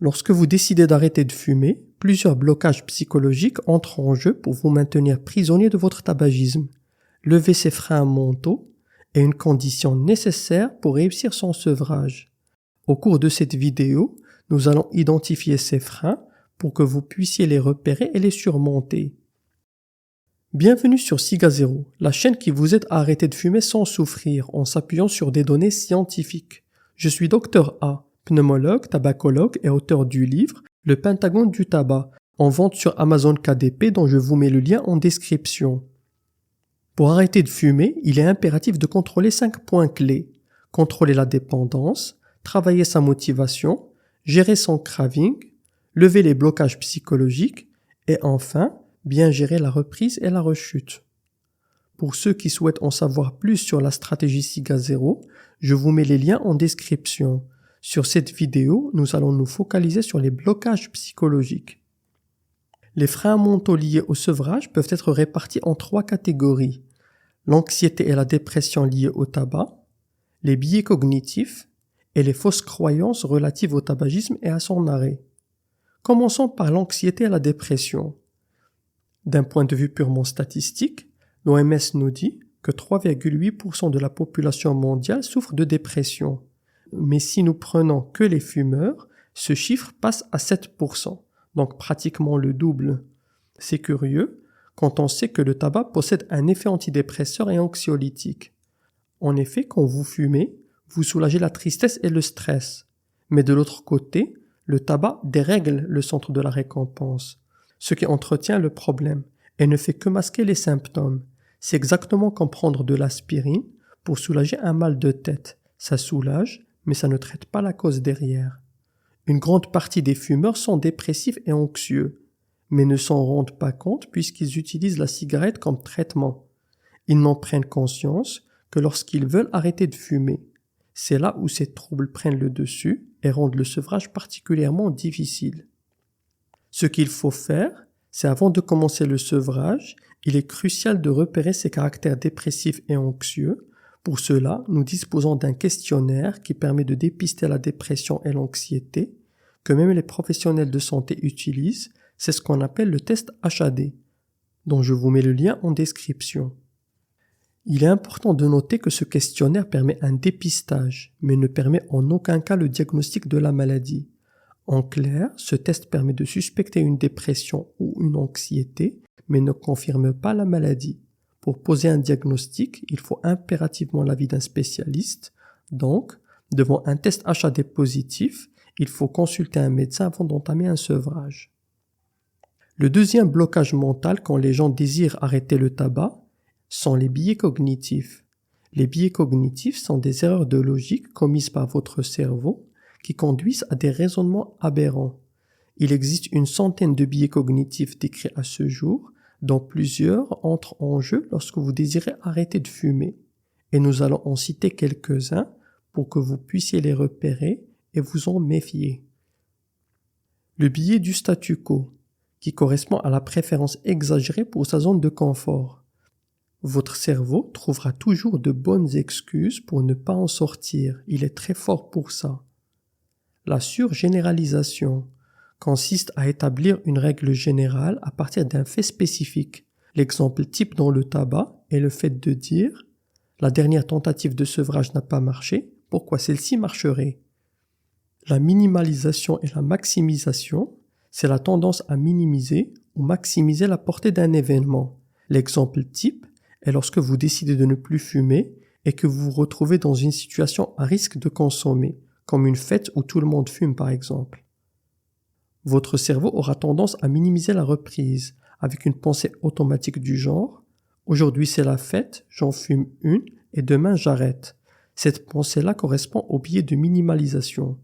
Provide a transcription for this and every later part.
Lorsque vous décidez d'arrêter de fumer, plusieurs blocages psychologiques entrent en jeu pour vous maintenir prisonnier de votre tabagisme. Lever ses freins mentaux est une condition nécessaire pour réussir son sevrage. Au cours de cette vidéo, nous allons identifier ces freins pour que vous puissiez les repérer et les surmonter. Bienvenue sur Cigazero, la chaîne qui vous aide à arrêter de fumer sans souffrir en s'appuyant sur des données scientifiques. Je suis Dr A, pneumologue, tabacologue et auteur du livre « Le Pentagone du tabac » en vente sur Amazon KDP dont je vous mets le lien en description. Pour arrêter de fumer, il est impératif de contrôler 5 points clés. Contrôler la dépendance, travailler sa motivation, gérer son craving, lever les blocages psychologiques et enfin, bien gérer la reprise et la rechute. Pour ceux qui souhaitent en savoir plus sur la stratégie Cigazero, je vous mets les liens en description. Sur cette vidéo, nous allons nous focaliser sur les blocages psychologiques. Les freins mentaux liés au sevrage peuvent être répartis en 3 catégories. L'anxiété et la dépression liées au tabac, les biais cognitifs et les fausses croyances relatives au tabagisme et à son arrêt. Commençons par l'anxiété et la dépression. D'un point de vue purement statistique, l'OMS nous dit que 3,8% de la population mondiale souffre de dépression. Mais si nous prenons que les fumeurs, ce chiffre passe à 7%, donc pratiquement le double. C'est curieux quand on sait que le tabac possède un effet antidépresseur et anxiolytique. En effet, quand vous fumez, vous soulagez la tristesse et le stress. Mais de l'autre côté, le tabac dérègle le centre de la récompense, ce qui entretient le problème et ne fait que masquer les symptômes. C'est exactement comme prendre de l'aspirine pour soulager un mal de tête. Ça soulage, mais ça ne traite pas la cause derrière. Une grande partie des fumeurs sont dépressifs et anxieux, mais ne s'en rendent pas compte puisqu'ils utilisent la cigarette comme traitement. Ils n'en prennent conscience que lorsqu'ils veulent arrêter de fumer. C'est là où ces troubles prennent le dessus et rendent le sevrage particulièrement difficile. Ce qu'il faut faire, c'est avant de commencer le sevrage, il est crucial de repérer ces caractères dépressifs et anxieux. Pour cela, nous disposons d'un questionnaire qui permet de dépister la dépression et l'anxiété, que même les professionnels de santé utilisent. C'est ce qu'on appelle le test HAD, dont je vous mets le lien en description. Il est important de noter que ce questionnaire permet un dépistage, mais ne permet en aucun cas le diagnostic de la maladie. En clair, ce test permet de suspecter une dépression ou une anxiété, mais ne confirme pas la maladie. Pour poser un diagnostic, il faut impérativement l'avis d'un spécialiste. Donc, devant un test HAD positif, il faut consulter un médecin avant d'entamer un sevrage. Le deuxième blocage mental quand les gens désirent arrêter le tabac sont les biais cognitifs. Les biais cognitifs sont des erreurs de logique commises par votre cerveau qui conduisent à des raisonnements aberrants. Il existe une centaine de biais cognitifs décrits à ce jour, dont plusieurs entrent en jeu lorsque vous désirez arrêter de fumer. Et nous allons en citer quelques-uns pour que vous puissiez les repérer et vous en méfier. Le biais du statu quo, qui correspond à la préférence exagérée pour sa zone de confort. Votre cerveau trouvera toujours de bonnes excuses pour ne pas en sortir. Il est très fort pour ça. La surgénéralisation consiste à établir une règle générale à partir d'un fait spécifique. L'exemple type dans le tabac est le fait de dire « La dernière tentative de sevrage n'a pas marché, pourquoi celle-ci marcherait ?» La minimalisation et la maximisation, c'est la tendance à minimiser ou maximiser la portée d'un événement. L'exemple type est lorsque vous décidez de ne plus fumer et que vous vous retrouvez dans une situation à risque de consommer, comme une fête où tout le monde fume par exemple. Votre cerveau aura tendance à minimiser la reprise avec une pensée automatique du genre « Aujourd'hui c'est la fête, j'en fume une et demain j'arrête ». Cette pensée-là correspond au biais de minimalisation.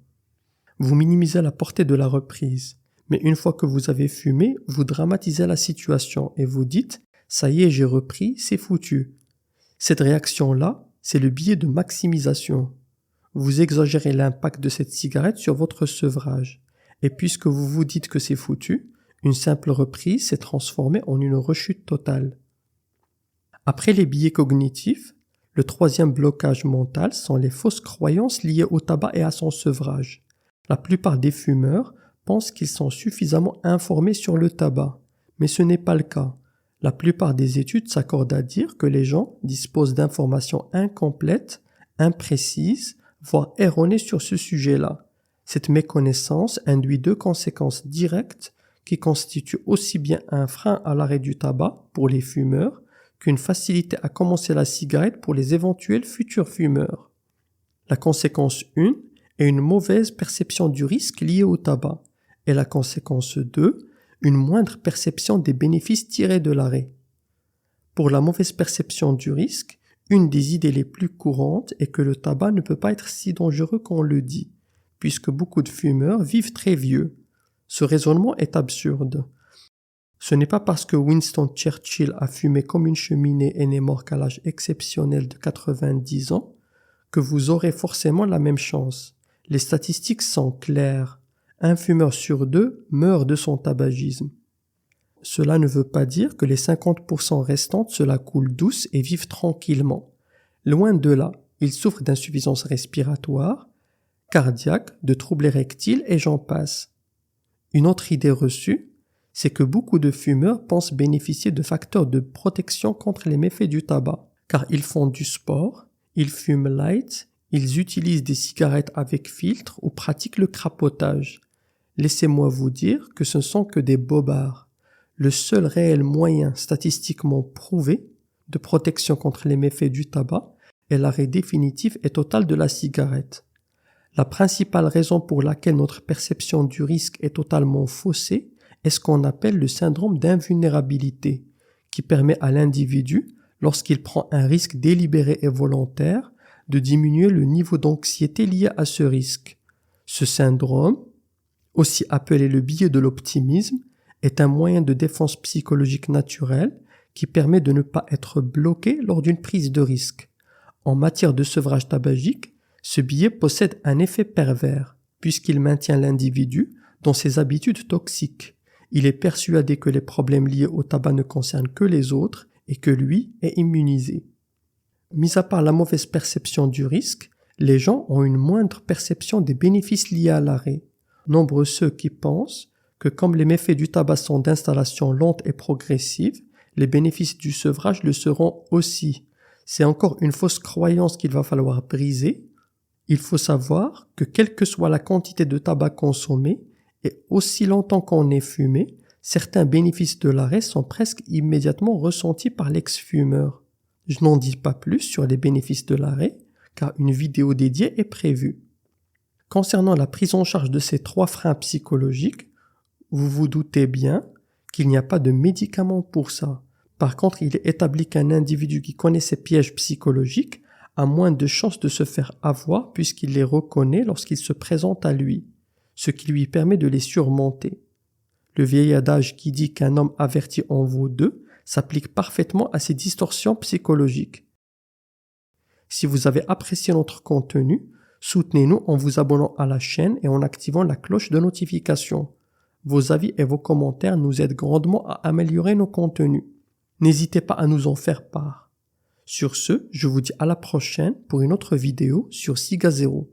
Vous minimisez la portée de la reprise, mais une fois que vous avez fumé, vous dramatisez la situation et vous dites « Ça y est, j'ai repris, c'est foutu ». Cette réaction-là, c'est le biais de maximisation. Vous exagérez l'impact de cette cigarette sur votre sevrage. Et puisque vous vous dites que c'est foutu, une simple reprise s'est transformée en une rechute totale. Après les biais cognitifs, le troisième blocage mental sont les fausses croyances liées au tabac et à son sevrage. La plupart des fumeurs pensent qu'ils sont suffisamment informés sur le tabac, mais ce n'est pas le cas. La plupart des études s'accordent à dire que les gens disposent d'informations incomplètes, imprécises, voire erronées sur ce sujet-là. Cette méconnaissance induit deux conséquences directes qui constituent aussi bien un frein à l'arrêt du tabac pour les fumeurs qu'une facilité à commencer la cigarette pour les éventuels futurs fumeurs. La conséquence 1 est une mauvaise perception du risque lié au tabac, et la conséquence 2, une moindre perception des bénéfices tirés de l'arrêt. Pour la mauvaise perception du risque, une des idées les plus courantes est que le tabac ne peut pas être si dangereux qu'on le dit, puisque beaucoup de fumeurs vivent très vieux. Ce raisonnement est absurde. Ce n'est pas parce que Winston Churchill a fumé comme une cheminée et n'est mort qu'à l'âge exceptionnel de 90 ans que vous aurez forcément la même chance. Les statistiques sont claires. Un fumeur sur 2 meurt de son tabagisme. Cela ne veut pas dire que les 50% restantes se la coulent douce et vivent tranquillement. Loin de là, ils souffrent d'insuffisance respiratoire, cardiaque, de troubles érectiles et j'en passe. Une autre idée reçue, c'est que beaucoup de fumeurs pensent bénéficier de facteurs de protection contre les méfaits du tabac, car ils font du sport, ils fument light, ils utilisent des cigarettes avec filtre ou pratiquent le crapotage. Laissez-moi vous dire que ce ne sont que des bobards. Le seul réel moyen statistiquement prouvé de protection contre les méfaits du tabac est l'arrêt définitif et total de la cigarette. La principale raison pour laquelle notre perception du risque est totalement faussée est ce qu'on appelle le syndrome d'invulnérabilité, qui permet à l'individu, lorsqu'il prend un risque délibéré et volontaire, de diminuer le niveau d'anxiété lié à ce risque. Ce syndrome, aussi appelé le biais de l'optimisme, est un moyen de défense psychologique naturel qui permet de ne pas être bloqué lors d'une prise de risque. En matière de sevrage tabagique, ce biais possède un effet pervers, puisqu'il maintient l'individu dans ses habitudes toxiques. Il est persuadé que les problèmes liés au tabac ne concernent que les autres et que lui est immunisé. Mis à part la mauvaise perception du risque, les gens ont une moindre perception des bénéfices liés à l'arrêt. Nombreux ceux qui pensent que comme les méfaits du tabac sont d'installation lente et progressive, les bénéfices du sevrage le seront aussi. C'est encore une fausse croyance qu'il va falloir briser. Il faut savoir que quelle que soit la quantité de tabac consommée, et aussi longtemps qu'on est fumé, certains bénéfices de l'arrêt sont presque immédiatement ressentis par l'ex-fumeur. Je n'en dis pas plus sur les bénéfices de l'arrêt, car une vidéo dédiée est prévue. Concernant la prise en charge de ces 3 freins psychologiques, vous vous doutez bien qu'il n'y a pas de médicament pour ça. Par contre, il est établi qu'un individu qui connaît ces pièges psychologiques a moins de chances de se faire avoir puisqu'il les reconnaît lorsqu'ils se présentent à lui, ce qui lui permet de les surmonter. Le vieil adage qui dit qu'un homme averti en vaut 2 s'applique parfaitement à ces distorsions psychologiques. Si vous avez apprécié notre contenu, soutenez-nous en vous abonnant à la chaîne et en activant la cloche de notification. Vos avis et vos commentaires nous aident grandement à améliorer nos contenus. N'hésitez pas à nous en faire part. Sur ce, je vous dis à la prochaine pour une autre vidéo sur Sigazero.